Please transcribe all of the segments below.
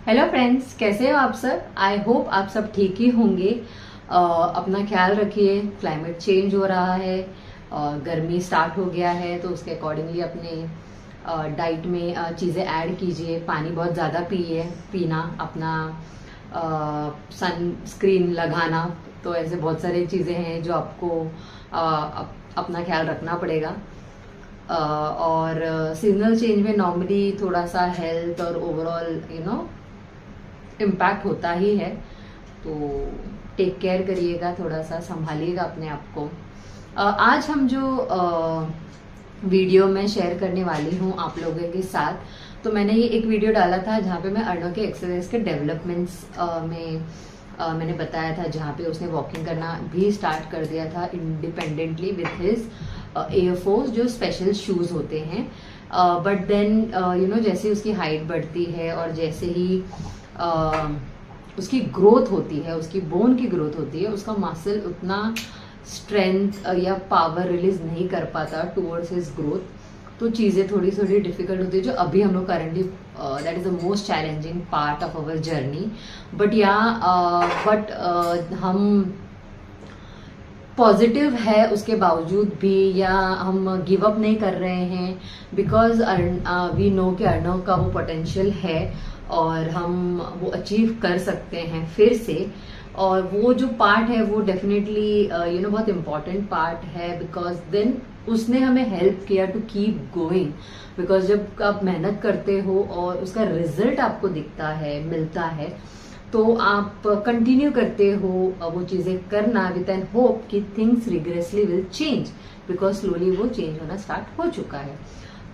Hello friends, कैसे हो आप सब। आई होप आप सब ठीक ही होंगे। अपना ख्याल रखिए। क्लाइमेट चेंज हो रहा है और गर्मी स्टार्ट हो गया है, तो उसके अकॉर्डिंगली अपने डाइट में चीज़ें ऐड कीजिए। पानी बहुत ज़्यादा पीना, अपना सनस्क्रीन लगाना। तो ऐसे बहुत सारी चीज़ें हैं जो आपको अपना ख्याल रखना पड़ेगा। और सीजनल चेंज में नॉर्मली थोड़ा सा हेल्थ और ओवरऑल इम्पैक्ट होता ही है। तो टेक केयर करिएगा, थोड़ा सा संभालिएगा अपने आप को। आज हम जो वीडियो मैं शेयर करने वाली हूँ आप लोगों के साथ, तो मैंने ये एक वीडियो डाला था जहाँ पे मैं अर्णव के एक्सरसाइज के डेवलपमेंट्स में मैंने बताया था, जहाँ पे उसने वॉकिंग करना भी स्टार्ट कर दिया था इंडिपेंडेंटली विथ हिज एयरफोर्स जो स्पेशल शूज होते हैं। बट देन जैसे उसकी हाइट बढ़ती है और जैसे ही उसकी ग्रोथ होती है, उसकी बोन की ग्रोथ होती है, उसका मसल उतना स्ट्रेंथ या पावर रिलीज नहीं कर पाता टूवर्ड्स हिज ग्रोथ। तो चीज़ें थोड़ी थोड़ी डिफिकल्ट होती है, जो अभी हम लोग currently that is the most challenging part of our journey. But हम पॉजिटिव है उसके बावजूद भी, या हम गिव अप नहीं कर रहे हैं, बिकॉज वी नो कि अर्णव का वो पोटेंशियल है और हम वो अचीव कर सकते हैं फिर से। और वो जो पार्ट है वो डेफिनेटली बहुत इम्पॉर्टेंट पार्ट है, बिकॉज देन उसने हमें हेल्प किया टू कीप गोइंग। बिकॉज जब आप मेहनत करते हो और उसका रिजल्ट आपको दिखता है, मिलता है, तो आप कंटिन्यू करते हो वो चीजें करना विद एन होप कि things rigorously will change, because slowly वो चेंज होना स्टार्ट हो चुका है।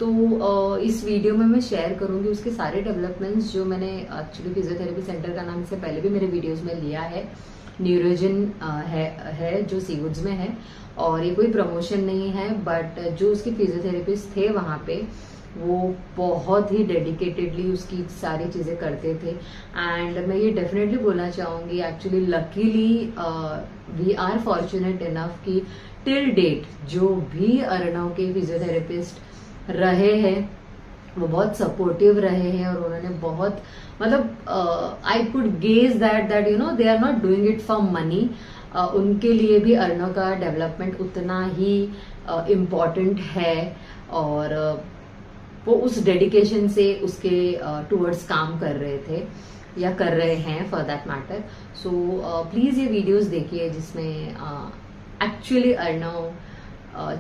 तो इस वीडियो में मैं शेयर करूंगी उसके सारे डेवलपमेंट्स जो मैंने एक्चुअली फिजियोथेरेपी सेंटर का नाम से पहले भी मेरे वीडियोस में लिया है। न्यूरोजन है जो सीवुड्स में है, और ये कोई प्रमोशन नहीं है, बट जो उसके फिजियोथेरेपिस्ट थे वहाँ पे वो बहुत ही डेडिकेटेडली उसकी सारी चीज़ें करते थे। एंड मैं ये डेफिनेटली बोलना चाहूँगी, actually luckily we are fortunate enough कि टिल डेट जो भी अर्णव के फिजियोथेरेपिस्ट रहे हैं वो बहुत सपोर्टिव रहे हैं, और उन्होंने बहुत मतलब I could gauge that they are not doing it for money. उनके लिए भी अर्णव का डेवलपमेंट उतना ही इम्पॉर्टेंट है, और वो उस डेडिकेशन से उसके टूवर्ड्स काम कर रहे थे या कर रहे हैं for that matter. So please ये वीडियोस देखिए जिसमें एक्चुअली अर्णव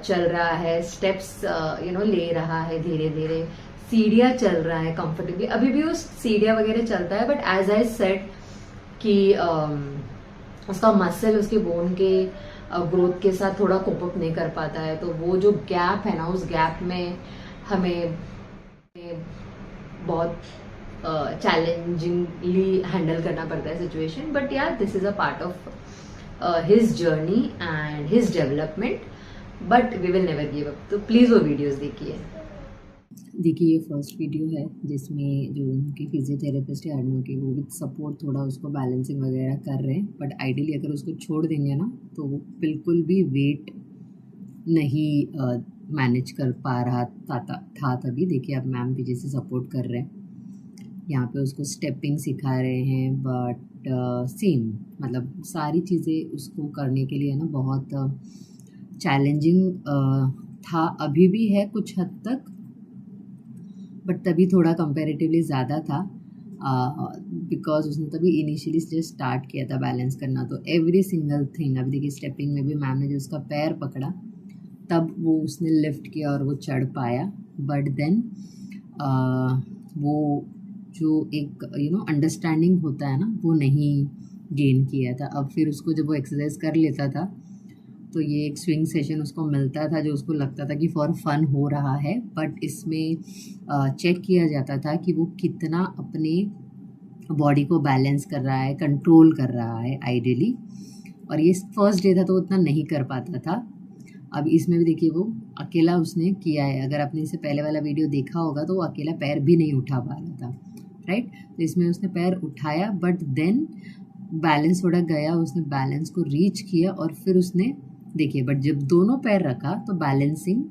चल रहा है, स्टेप्स ले रहा है, धीरे धीरे सीढ़ियाँ चल रहा है कंफर्टेबली। अभी भी वो सीढ़ियाँ वगैरह चलता है, बट एज आई सेड कि उसका मसल उसके बोन के ग्रोथ के साथ थोड़ा कोप अप नहीं कर पाता है। तो वो जो गैप है ना, उस गैप में हमें बहुत चैलेंजिंगली हैंडल करना पड़ता है सिचुएशन। बट यार, this is a part of his journey and his development, but we will never give up. तो प्लीज वो वीडियोस देखिए। देखिए, ये फर्स्ट वीडियो है जिसमें जो उनके फिजियोथेरेपिस्ट है अर्णव के, वो विद सपोर्ट थोड़ा उसको बैलेंसिंग वगैरह कर रहे हैं। बट आइडियली अगर उसको छोड़ देंगे ना तो वो बिल्कुल भी वेट नहीं मैनेज कर पा रहा था तभी। देखिए, अब मैम पीछे से सपोर्ट कर रहे हैं, यहाँ पे उसको स्टेपिंग सिखा रहे हैं। बट सेम मतलब सारी चीज़ें उसको करने के लिए ना बहुत चैलेंजिंग था, अभी भी है कुछ हद तक, बट तभी थोड़ा कंपैरेटिवली ज़्यादा था, बिकॉज उसने तभी इनिशियली जस्ट स्टार्ट किया था बैलेंस करना। तो एवरी सिंगल थिंग, अभी देखिए स्टेपिंग में भी मैम ने जो उसका पैर पकड़ा तब वो उसने लिफ्ट किया और वो चढ़ पाया। बट देन वो जो एक अंडरस्टैंडिंग होता है ना, वो नहीं गेन किया था। अब फिर उसको जब वो एक्सरसाइज कर लेता था तो ये एक स्विंग सेशन उसको मिलता था जो उसको लगता था कि फॉर फन हो रहा है, बट इसमें चेक किया जाता था कि वो कितना अपने बॉडी को बैलेंस कर रहा है, कंट्रोल कर रहा है आइडियली। और ये फर्स्ट डे था तो उतना नहीं कर पाता था। अब इसमें भी देखिए वो अकेला उसने किया है। अगर आपने इससे पहले वाला वीडियो देखा होगा तो वो अकेला पैर भी नहीं उठा पा रहा था, राइट। तो इसमें उसने पैर उठाया, बट देन बैलेंस थोड़ा गया, उसने बैलेंस को रीच किया और फिर उसने देखिए, बट जब दोनों पैर रखा तो बैलेंसिंग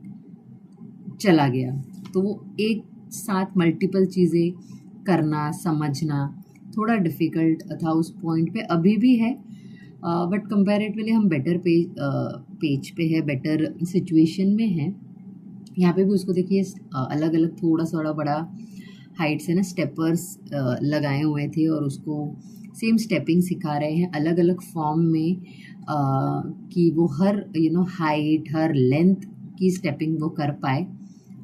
चला गया। तो वो एक साथ मल्टीपल चीज़ें करना, समझना, थोड़ा डिफ़िकल्ट था उस पॉइंट पे, अभी भी है, बट कंपैरेटिवली हम बेटर पेज पे है, बेटर सिचुएशन में है। यहाँ पे भी उसको देखिए अलग अलग थोड़ा थोड़ा बड़ा हाइट से ना स्टेपर्स लगाए हुए थे और उसको सेम स्टेपिंग सिखा रहे हैं अलग अलग फॉर्म में, कि वो हर हाइट हर लेंथ की स्टेपिंग वो कर पाए।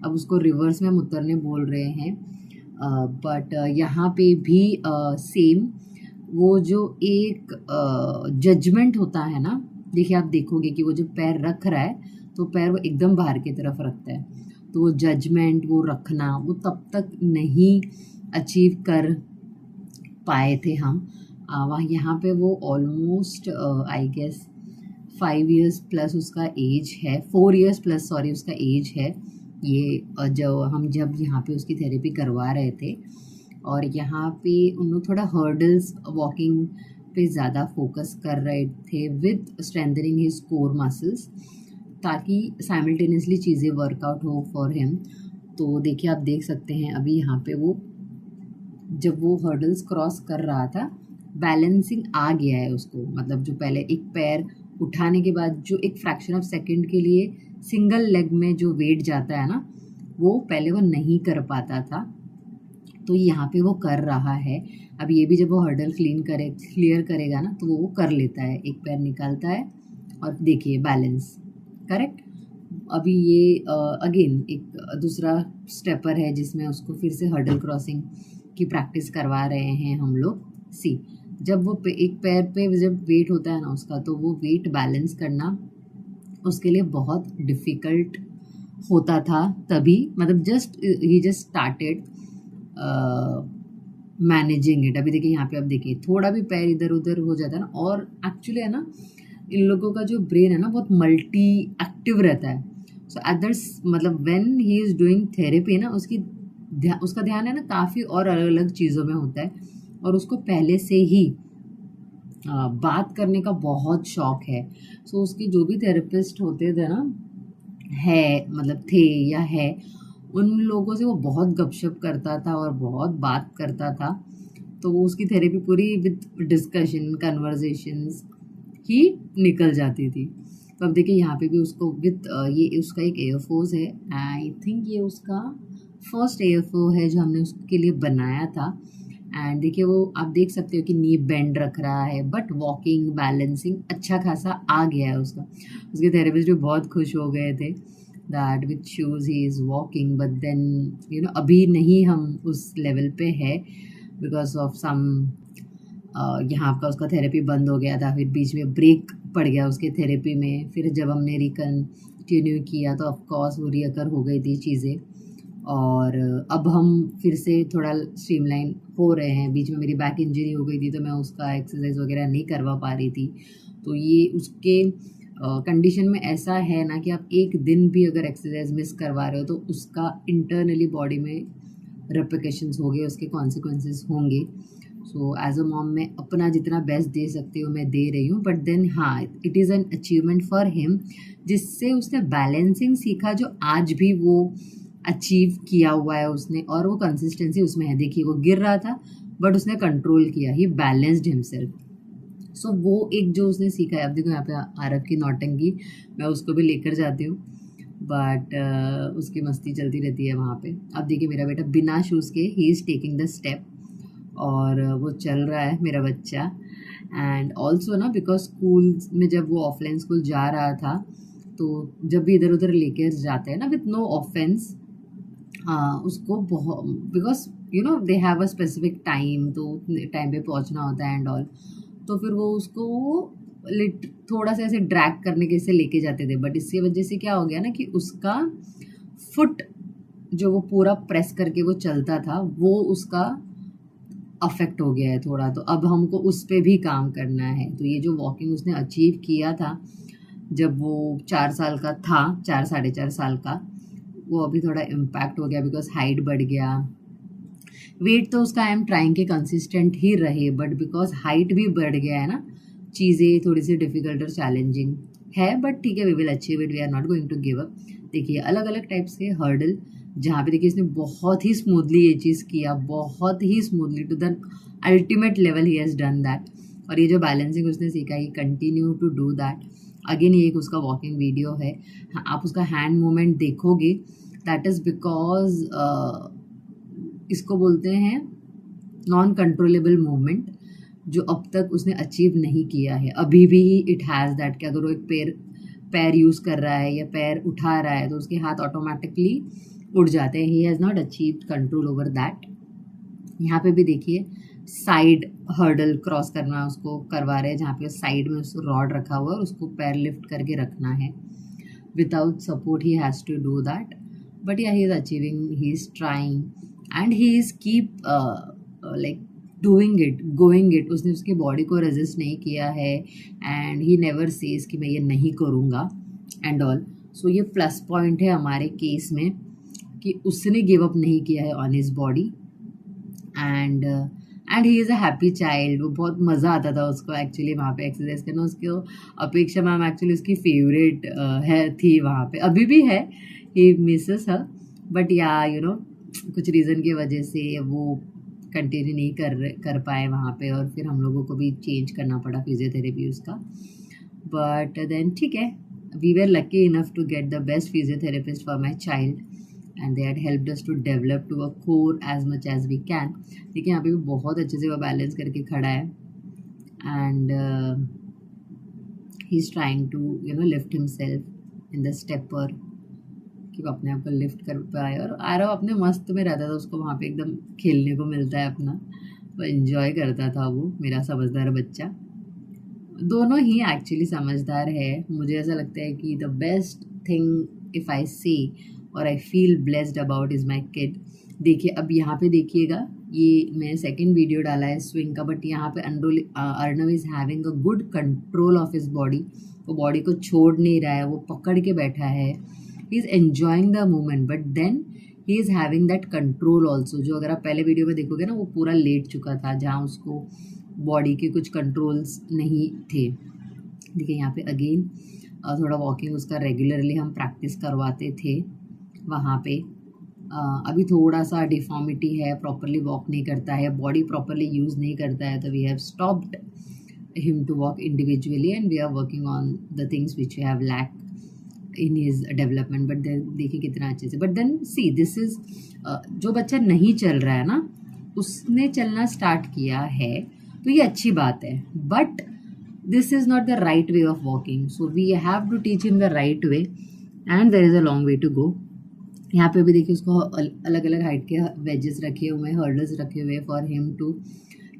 अब उसको रिवर्स में हम उतरने बोल रहे हैं, बट यहाँ पे भी सेम वो जो एक जजमेंट होता है ना, देखिए आप देखोगे कि वो जब पैर रख रहा है तो पैर वो एकदम बाहर की तरफ रखता है, तो वो जजमेंट वो रखना वो तब तक नहीं अचीव कर पाए थे हम। वहाँ यहाँ पे वो almost I guess 5 years plus उसका एज है, 4 इयर्स प्लस सॉरी उसका एज है। ये जब यहाँ पे उसकी थेरेपी करवा रहे थे, और यहाँ पे उन लोग थोड़ा हर्डल्स वॉकिंग पे ज़्यादा फोकस कर रहे थे with strengthening his core muscles, ताकि साइमल्टेनियसली चीज़ें वर्कआउट हो फॉर हिम। तो देखिए आप देख सकते हैं अभी यहाँ पे वो जब वो हर्डल्स क्रॉस कर रहा था, बैलेंसिंग आ गया है उसको, मतलब जो पहले एक पैर उठाने के बाद जो एक फ्रैक्शन ऑफ सेकंड के लिए सिंगल लेग में जो वेट जाता है ना, वो पहले वो नहीं कर पाता था, तो यहाँ पे वो कर रहा है। अब ये भी जब वो हर्डल क्लियर करेगा ना, तो वो कर लेता है, एक पैर निकालता है और देखिए बैलेंस करेक्ट। अभी ये अगेन एक दूसरा स्टेपर है जिसमें उसको फिर से हर्डल क्रॉसिंग की प्रैक्टिस करवा रहे हैं हम लोग। सी जब वो एक पैर पे जब वेट होता है ना उसका, तो वो वेट बैलेंस करना उसके लिए बहुत डिफ़िकल्ट होता था तभी, मतलब ही जस्ट स्टार्टेड मैनेजिंग इट। अभी देखिए यहाँ पे आप देखिए थोड़ा भी पैर इधर उधर हो जाता है ना, और एक्चुअली है ना इन लोगों का जो ब्रेन है ना बहुत मल्टी एक्टिव रहता है। सो अदर्स मतलब when he is doing therapy ना, उसका ध्यान है ना काफ़ी और अलग अलग चीज़ों में होता है, और उसको पहले से ही बात करने का बहुत शौक है। सो उसके जो भी थेरेपिस्ट होते थे ना, मतलब थे या है, उन लोगों से वो बहुत गपशप करता था और बहुत बात करता था, तो वो उसकी थेरेपी पूरी विद डिस्कशन कन्वर्जेशंस ही निकल जाती थी। तो अब देखिए यहाँ पे भी उसको विद ये उसका एक एयरफोर्स है, आई थिंक ये उसका फर्स्ट एयरफोर्स है जो हमने उसके लिए बनाया था। एंड देखिए वो आप देख सकते हो कि नी बेंड रख रहा है, बट वॉकिंग बैलेंसिंग अच्छा खासा आ गया है उसका। उसके थेरेपिस्ट भी बहुत खुश हो गए थे that with shoes he is walking, but then अभी नहीं हम उस लेवल पे है बिकॉज ऑफ सम यहाँ का उसका थेरेपी बंद हो गया था, फिर बीच में ब्रेक पड़ गया उसके थेरेपी में। फिर जब हमने रिकन्टिन्यू किया तो ऑफकोर्स वो रिअकर हो गई थी चीज़ें, और अब हम फिर से थोड़ा स्ट्रीमलाइन हो रहे हैं। बीच में मेरी बैक इंजरी हो गई थी तो मैं उसका एक्सरसाइज वगैरह नहीं करवा पा रही थी, तो ये उसके कंडीशन में ऐसा है ना कि आप एक दिन भी अगर एक्सरसाइज मिस करवा रहे हो तो उसका इंटरनली बॉडी में रेप्लिकेशंस होंगे, उसके कॉन्सिक्वेंसेस होंगे। सो एज अ मॉम मैं अपना जितना बेस्ट दे सकती हूँ मैं दे रही हूँ, बट देन हाँ it is an achievement for him, जिससे उसने बैलेंसिंग सीखा जो आज भी वो अचीव किया हुआ है उसने, और वो कंसिस्टेंसी उसमें है। देखिए वो गिर रहा था बट उसने कंट्रोल किया, ही बैलेंस्ड हिमसेल्फ। सो वो एक जो उसने सीखा है। अब देखो यहाँ पे आरव की नौटंकी, मैं उसको भी लेकर जाती हूँ, बट उसकी मस्ती चलती रहती है वहाँ पे। अब देखिए मेरा बेटा बिना शूज़ के he is taking the step, और वो चल रहा है मेरा बच्चा। एंड ऑल्सो ना बिकॉज स्कूल में जब वो ऑफलाइन स्कूल जा रहा था, तो जब भी इधर उधर लेकर जाते हैं ना विथ नो ऑफेंस, उसको बहुत because they have a specific time, तो टाइम पे पहुंचना होता है एंड ऑल, तो फिर वो उसको थोड़ा सा ऐसे ड्रैग करने के से लेके जाते थे। बट इसकी वजह से क्या हो गया ना कि उसका फुट जो वो पूरा प्रेस करके वो चलता था वो उसका अफेक्ट हो गया है थोड़ा, तो अब हमको उस पर भी काम करना है। तो ये जो वॉकिंग उसने अचीव किया था जब वो 4 साल का था, 4 साढ़े 4 साल का, वो अभी थोड़ा इम्पैक्ट हो गया बिकॉज हाइट बढ़ गया। वेट तो उसका आई एम ट्राइंग के कंसिस्टेंट ही रहे, बट बिकॉज हाइट भी बढ़ गया है ना, चीज़ें थोड़ी सी डिफ़िकल्ट और चैलेंजिंग है, बट ठीक है we will achieve it, we are not going to give up. देखिए अलग अलग टाइप्स के हर्डल जहाँ पे देखिए इसने बहुत ही स्मूथली ये चीज़ किया, बहुत ही smoothly to the ultimate level he has done that. और ये जो बैलेंसिंग उसने सीखा, he continue to do that. Again ये एक उसका वॉकिंग वीडियो है। हाँ, आप उसका हैंड मूवमेंट देखोगे, दैट इज़ बिकॉज इसको बोलते हैं नॉन कंट्रोलेबल मूवमेंट, जो अब तक उसने अचीव नहीं किया है। अभी भी इट हैज़ दैट कि अगर वो एक पैर यूज़ कर रहा है या पैर उठा रहा है तो उसके हाथ ऑटोमेटिकली उड़ जाते हैं। He has not achieved control over that. यहाँ पे भी देखिए साइड हर्डल क्रॉस करना उसको करवा रहे हैं, जहाँ पे साइड में उसको रॉड रखा हुआ है और उसको पैर लिफ्ट करके रखना है। Without support he has to do that, but yeah he is achieving, he is trying and he is keep like doing it, going it. उसने उसकी बॉडी को रेजिस्ट नहीं किया है एंड ही नेवर सेज कि मैं ये नहीं करूँगा एंड ऑल। सो ये प्लस पॉइंट है हमारे केस में कि उसने गिव अप नहीं किया है on his body and he is a happy child. वो बहुत मज़ा आता था उसको एक्चुअली वहाँ पे एक्सरसाइज करना। उसको अपेक्षा मैम एक्चुअली उसकी फेवरेट है थी वहाँ पे, अभी भी है, ही मिसेस हर, बट या यू नो कुछ रीज़न की वजह से वो कंटिन्यू नहीं कर पाए वहाँ पे, और फिर हम लोगों को भी चेंज करना पड़ा फिजियोथेरेपी उसका। बट देन ठीक है, we were lucky enough to get the best physiotherapist for my child and they had helped us to develop to a core as much as we can. देखिए यहाँ पे भी बहुत अच्छे से वो बैलेंस करके खड़ा है and he is trying to you know lift himself in the stepper, कि वो अपने आप को लिफ्ट कर पाए। और आरव अपने मस्त में रहता था, उसको वहाँ पे एकदम खेलने को मिलता है अपना, वो एंजॉय करता था वो मेरा समझदार बच्चा। दोनों ही एक्चुअली समझदार है। मुझे ऐसा लगता है कि the best thing if I see और I feel blessed about is my kid. देखिए अब यहाँ पे देखिएगा, ये मैंने सेकेंड वीडियो डाला है स्विंग का, बट यहाँ पे Arnav is having a good control of his body. वो बॉडी को छोड़ नहीं रहा है, वो पकड़ के बैठा है, he is enjoying the moment, but then he is having that control also. जो अगर आप पहले वीडियो में देखोगे ना, वो पूरा लेट चुका था, जहाँ उसको बॉडी के कुछ कंट्रोल्स नहीं थे। देखिए यहाँ पे अगेन थोड़ा वॉकिंग उसका रेगुलरली हम प्रैक्टिस करवाते थे वहाँ पे। अभी थोड़ा सा डिफॉर्मिटी है, प्रॉपरली वॉक नहीं करता है, बॉडी प्रॉपरली यूज़ नहीं करता है, तो we have stopped him to walk individually and we are working on the things which you have lack in his development. But then देखिए कितना अच्छे से, but then see this is जो बच्चा नहीं चल रहा है ना, उसने चलना स्टार्ट किया है तो ये अच्छी बात है, but this is not the right way of walking. So we have to teach in the right way and there is a long way to go. यहाँ पे भी देखिए उसको अलग अलग हाइट के वेजेस रखे हुए हैं, हर्डल्स रखे हुए हैं फॉर हिम टू।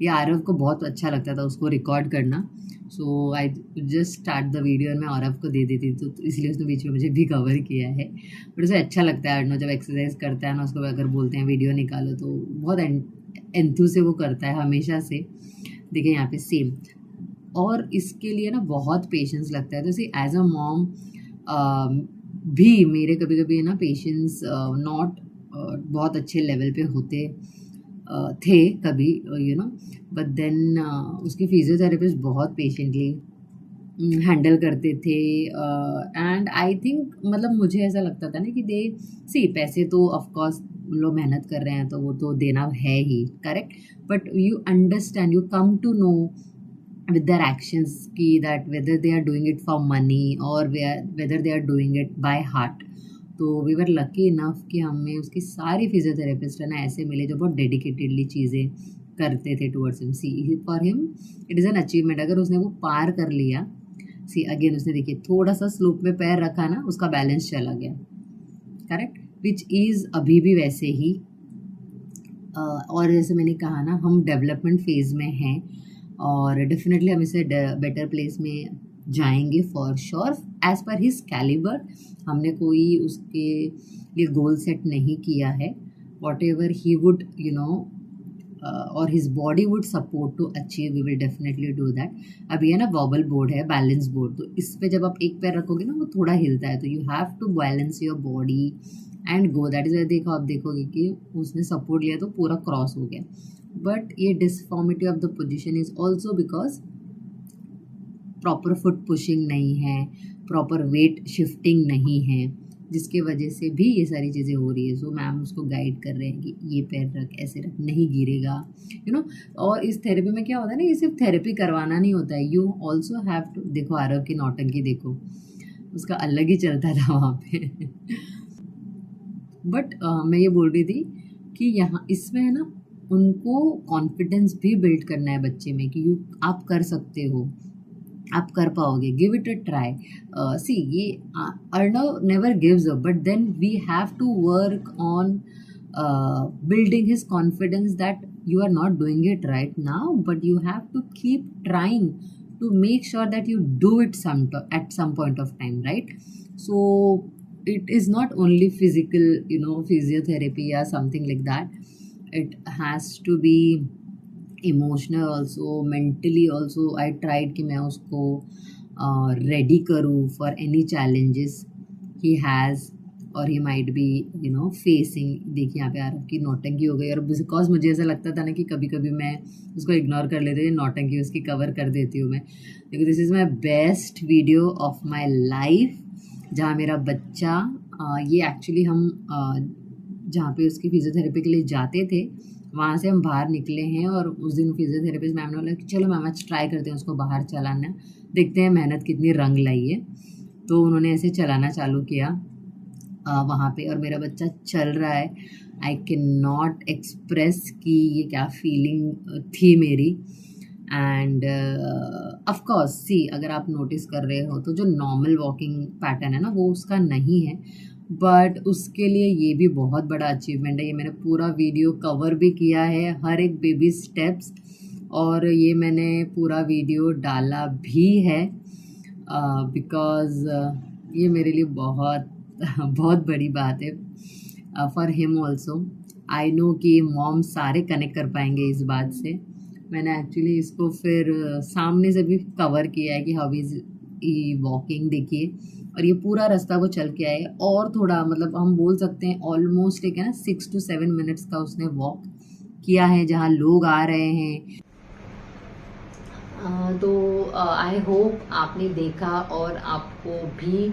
ये आरव को बहुत अच्छा लगता था उसको रिकॉर्ड करना, so I just start the video और मैं आरव को दे देती, तो इसलिए उसने बीच में मुझे भी कवर किया है। बट उसे अच्छा लगता है अर्णव जब एक्सरसाइज करता है ना, उसको अगर बोलते हैं वीडियो निकालो तो बहुत एंथू से वो करता है हमेशा से। देखिए यहाँ पे सेम, और इसके लिए ना बहुत पेशेंस लगता है। तो सी एज अ मॉम भी मेरे कभी कभी ना पेशेंस नॉट बहुत अच्छे लेवल पे होते थे कभी, यू नो, बट देन उसकी फिजियोथेरेपिस्ट बहुत पेशेंटली हैंडल करते थे एंड आई थिंक मतलब मुझे ऐसा लगता था ना कि दे सी पैसे तो ऑफकोर्स लोग मेहनत कर रहे हैं तो वो तो देना है ही, correct, but you understand, you come to know with their actions ki that whether they are doing it for money or whether they are doing it by heart. तो वी वर लकी इनफ कि हमें उसकी सारी physiotherapist है ना ऐसे मिले जो बहुत डेडिकेटेडली चीज़ें करते थे towards him. See for him it is an achievement. अगर उसने वो पार कर लिया, सी अगेन उसने देखिए थोड़ा सा स्लोप में पैर रखा ना, उसका बैलेंस चला गया, करेक्ट, विच इज़ अभी भी वैसे ही। और जैसे मैंने कहा ना, हम डेवलपमेंट फेज़ में हैं और डेफिनेटली हम इसे बेटर प्लेस में जाएंगे for sure as per his calibre. हमने कोई उसके लिए गोल सेट नहीं किया है, whatever he would you know और his body would support to achieve, we will definitely do that. अब ये ना वॉबल बोर्ड है, बैलेंस बोर्ड, तो इस पे जब आप एक पैर रखोगे ना वो थोड़ा हिलता है, तो you have to balance your body and go. That is, देखो आप देखोगे कि उसने सपोर्ट लिया तो पूरा क्रॉस हो गया। बट ये disformity of the position is also because proper foot pushing नहीं है, प्रॉपर वेट शिफ्टिंग नहीं है, जिसके वजह से भी ये सारी चीज़ें हो रही है। सो मैम उसको गाइड कर रहे हैं कि ये पैर रख, ऐसे रख, नहीं गिरेगा, यू नो। और इस थेरेपी में क्या होता है ना, ये सिर्फ थेरेपी करवाना नहीं होता है, यू ऑल्सो हैव टू, देखो आरव की नौटंकी देखो, उसका अलग ही चलता था वहाँ पे। बट मैं ये बोल रही थी कि यहाँ इसमें है ना, उनको कॉन्फिडेंस भी बिल्ड करना है बच्चे में कि आप कर सकते हो, आप कर पाओगे, give it a try. See ये Arnav never gives up, but then we have to work on building his confidence that you are not doing it right now, but you have to keep trying to make sure that you do it at some point of time, right? So it is not only physical, physiotherapy or something like that. It has to be emotional also, mentally also. I tried कि मैं उसको ready करूँ for any challenges he has और he might be facing. देखिए यहाँ पे आरव की नौटंकी हो गई, और बिकॉज मुझे ऐसा लगता था ना कि कभी कभी मैं उसको इग्नोर कर लेती हूँ, नौटंकी उसकी कवर कर देती हूँ मैं। देखो this is my best video of my life, जहाँ मेरा बच्चा ये एक्चुअली हम जहाँ पे उसकी फिजियोथेरेपी के लिए जाते थे, वहाँ से हम बाहर निकले हैं, और उस दिन फिजियोथेरेपिस्ट मैम ने बोला कि चलो मैम आज ट्राई करते हैं उसको बाहर चलाना, देखते हैं मेहनत कितनी रंग लाई है। तो उन्होंने ऐसे चलाना चालू किया वहाँ पे, और मेरा बच्चा चल रहा है। आई कैन नॉट एक्सप्रेस कि ये क्या फीलिंग थी मेरी। एंड ऑफ कोर्स सी, अगर आप नोटिस कर रहे हो तो जो नॉर्मल वॉकिंग पैटर्न है ना, वो उसका नहीं है, बट उसके लिए ये भी बहुत बड़ा अचीवमेंट है। ये मैंने पूरा वीडियो कवर भी किया है, हर एक बेबी स्टेप्स, और ये मैंने पूरा वीडियो डाला भी है बिकॉज़ ये मेरे लिए बहुत बहुत बड़ी बात है for him also. I know कि मॉम सारे कनेक्ट कर पाएंगे इस बात से। मैंने एक्चुअली इसको फिर सामने से भी कवर किया है कि हाउ इज़ ई वॉकिंग, देखिए। और ये पूरा रास्ता वो चल के आए, और थोड़ा मतलब हम बोल सकते हैं ऑलमोस्ट एक है ना 6 to 7 मिनट्स का उसने वॉक किया है, जहाँ लोग आ रहे हैं। तो आई होप आपने देखा और आपको भी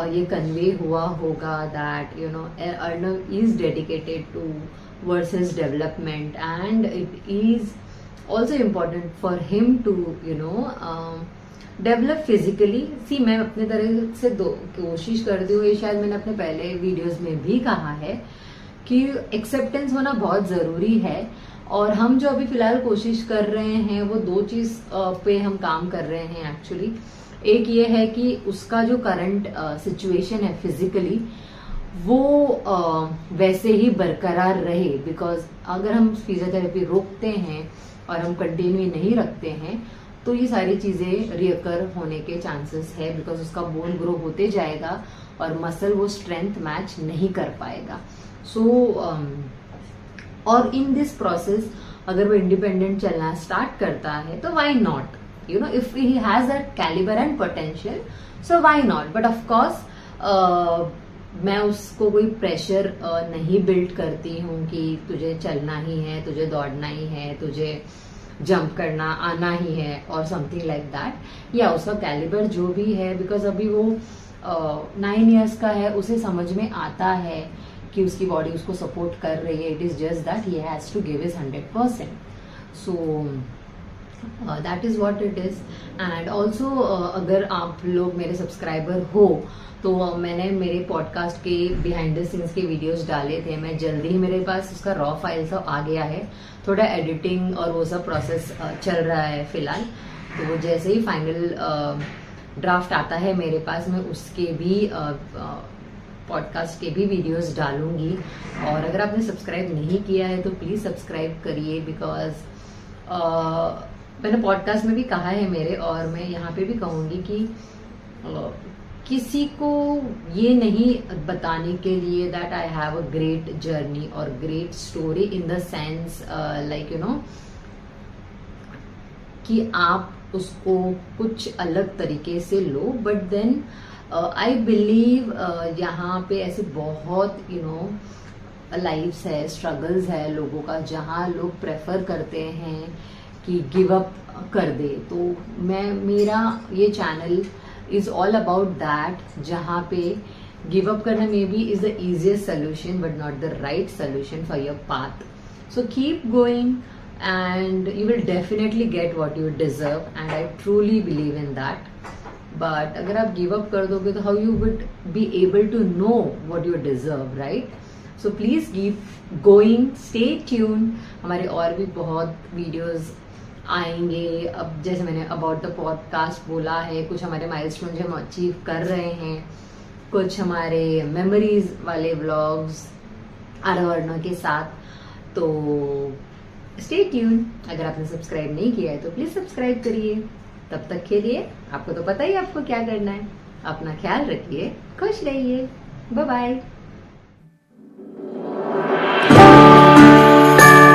ये कन्वे हुआ होगा that Arnav is dedicated towards his development, and it is also important for him to develop physically. See मैं अपने तरह से कोशिश करती हूँ, ये शायद मैंने अपने पहले वीडियोस में भी कहा है कि एक्सेप्टेंस होना बहुत ज़रूरी है, और हम जो अभी फिलहाल कोशिश कर रहे हैं वो दो चीज़ पे हम काम कर रहे हैं एक्चुअली। एक ये है कि उसका जो करंट सिचुएशन है फिजिकली वो वैसे ही बरकरार रहे, बिकॉज अगर हम फिजियोथेरेपी रोकते हैं और हम कंटिन्यू नहीं रखते हैं तो ये सारी चीज़ें रियकर होने के चांसेस है, बिकॉज उसका बोन ग्रो होते जाएगा और मसल वो स्ट्रेंथ मैच नहीं कर पाएगा। और इन दिस प्रोसेस अगर वो इंडिपेंडेंट चलना स्टार्ट करता है तो why not, if he has that caliber and potential, so why not? But of course मैं उसको कोई प्रेशर नहीं बिल्ड करती हूँ कि तुझे चलना ही है, तुझे दौड़ना ही है, तुझे जंप करना आना ही है और समथिंग लाइक दैट। या उसका कैलिबर जो भी है, बिकॉज अभी वो 9 years का है, उसे समझ में आता है कि उसकी बॉडी उसको सपोर्ट कर रही है। It is just that he has to give his 100%. So that is what it is. And also अगर आप लोग मेरे सब्सक्राइबर हो तो मैंने मेरे पॉडकास्ट के बिहाइंड द सीन्स के वीडियोस डाले थे। मैं जल्दी ही, मेरे पास उसका रॉ फाइल सब आ गया है, थोड़ा एडिटिंग और वो सब प्रोसेस चल रहा है फिलहाल। तो वो जैसे ही फाइनल ड्राफ्ट आता है मेरे पास, मैं उसके भी पॉडकास्ट के भी वीडियोस डालूंगी। और अगर आपने सब्सक्राइब नहीं किया है तो प्लीज़ सब्सक्राइब करिए, बिकॉज मैंने पॉडकास्ट में भी कहा है मेरे, और मैं यहाँ पे भी कहूँगी कि किसी को ये नहीं बताने के लिए that I have a great journey और great story in the sense like कि आप उसको कुछ अलग तरीके से लो, बट देन आई बिलीव यहाँ पे ऐसे बहुत लाइफ्स है, स्ट्रगल्स है लोगों का, जहाँ लोग प्रेफर करते हैं कि गिव अप कर दे। तो मेरा ये channel is all about that, जहाँ पे गिव अप करना may be is the easiest solution but not the right solution for your path. So keep going and you will definitely get what you deserve, and I truly believe in that. But अगर आप give up कर दोगे तो how you would be able to know what you deserve, right? So please keep going, stay tuned. हमारे और भी बहुत videos आएंगे. अब जैसे मैंने about the podcast बोला है, कुछ हमारे milestone जो हम achieve कर रहे हैं, कुछ हमारे memories वाले vlogs आरव के साथ. तो स्टे ट्यून. अगर आपने सब्सक्राइब नहीं किया है तो प्लीज सब्सक्राइब करिए. तब तक के लिए आपको तो पता ही आपको क्या करना है. अपना ख्याल रखिए, खुश रहिए. Bye bye.